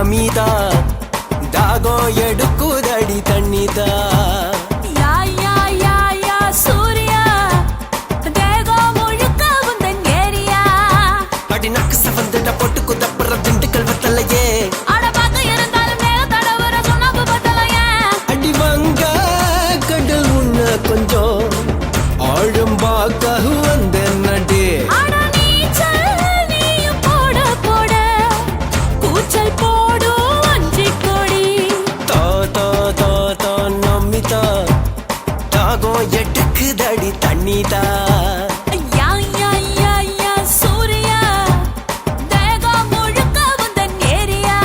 நமிதா தாகம் எடுக்குதடி தண்ணிதா சூர்யா தேகம் முழுக்க உந்தன் ஏரியா அடி நக்கு சவந்துட போட்டு குதப்புற திண்டுக்கல் வத்தலையே அட பக்க இருந்தாலும் மேல தடவுற சொன்னாப்பு பத்தலையே அடி வங்க கடல் உன்ன கொஞ்சம் ஆழம்பாக்க வந்த நடே எடுக்குதடி தண்ணிதா சூர்யா தேகம் முழுக்க உந்தன் ஏரியா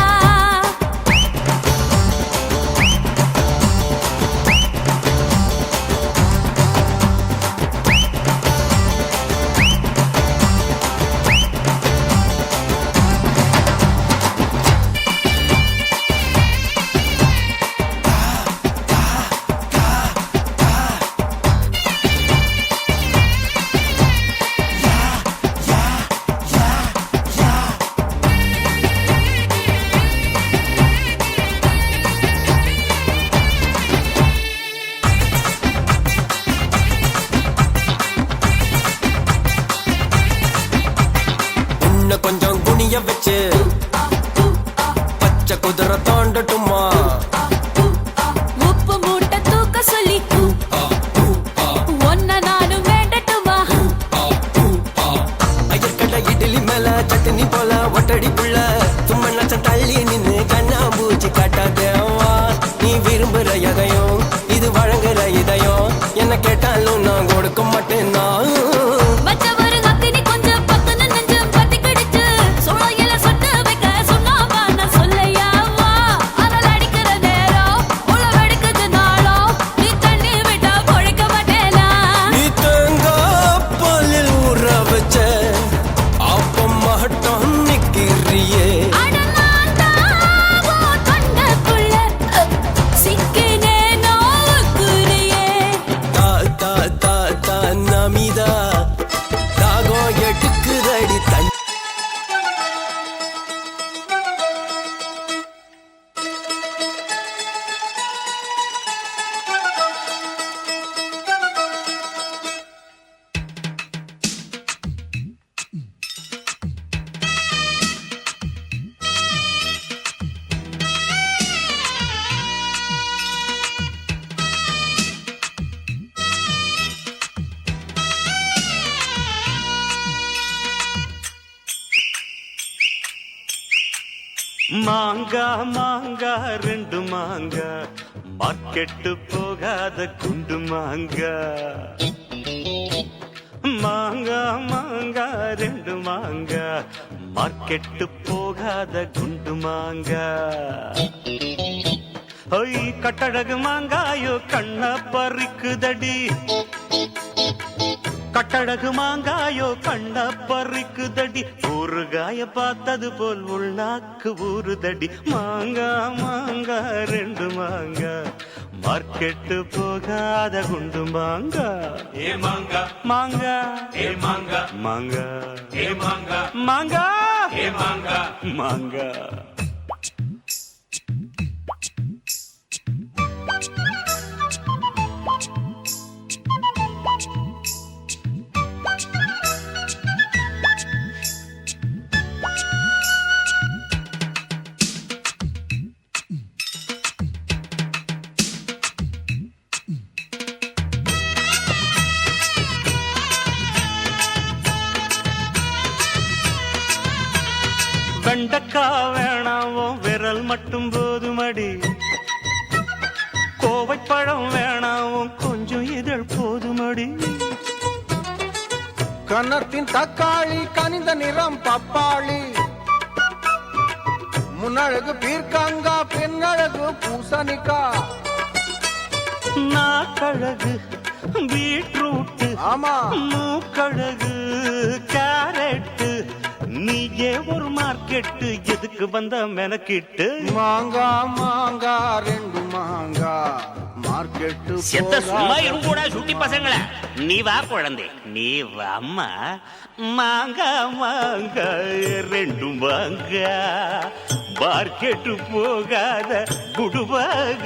கொஞ்சம் குனிய வச்சு பச்சை குதிரை தாண்டட்டுமா உப்பு மூட்டை தூக்க சொல்லி ஒன்ன நானும் வேண்டட்டுமா ஐயக்கடை இட்லி மேல சட்னி போல ஒட்டடி புள்ள சும்மா நச்ச தள்ளி நின்னு கண்ணா பூச்சி காட்டாதேவா நீ விரும்புற எதையும் இது வழங்குற இதயம் என்ன கேட்டாலும் நான் கொடுக்க மாட்டேன்னா நமிதா தாகம் எடுக்குதடி தண்ணி மாங்கா மாங்கா ரெண்டு மாங்கா மார்க்கெட்டு போகாத குண்டு மாங்கா மாங்கா மாங்கா ரெண்டு மாங்கா மார்க்கெட்டு போகாத குண்டு மாங்கா ஒய் கட்டழகு மாங்காயோ கண்ண பறிக்குதடி கட்டழகு மாங்காயோ கண்ண பறிக்குதடி ஊறுகாய பார்த்தது போல் உள்நாக்கு ஊறுதடி மாங்கா மாங்கா ரெண்டு மாங்கா மார்க்கெட்டு போகாத குண்டு மாங்கா ஏ மாங்கா மாங்கா ஏ மாங்கா மாங்கா ஏ மாங்கா மாங்கா ஏ மாங்கா மாங்கா வெண்டக்கா வேணாவோ விரல் மட்டும் போதுமடி கோவைப்பழம் வேணாவோ கொஞ்சம் இதழ் போதுமடி கன்னத்தின் தக்காளி கனிந்த நிறம் பப்பாளி முன்னழகு பீர்க்கங்கா பெண்ணழகு பூசணிக்கா நாக்கழகு பீட்ரூட்டு ஆமா மூக்கழகு கேரட்டு நீயே ஒரு மார்க்கெட்டு எதுக்கு வந்த மெனக்கிட்டு மாங்கா மாங்கா ரெண்டு மாங்கா மார்க்கெட்டு செத்த சும்மா இருங்கூடா சுட்டி பசங்கள நீ வா குழந்தை நீ வாம்மா மாங்கா மாங்கா ரெண்டு மாங்கா மார்க்கெட்டு போகாத குடுவாக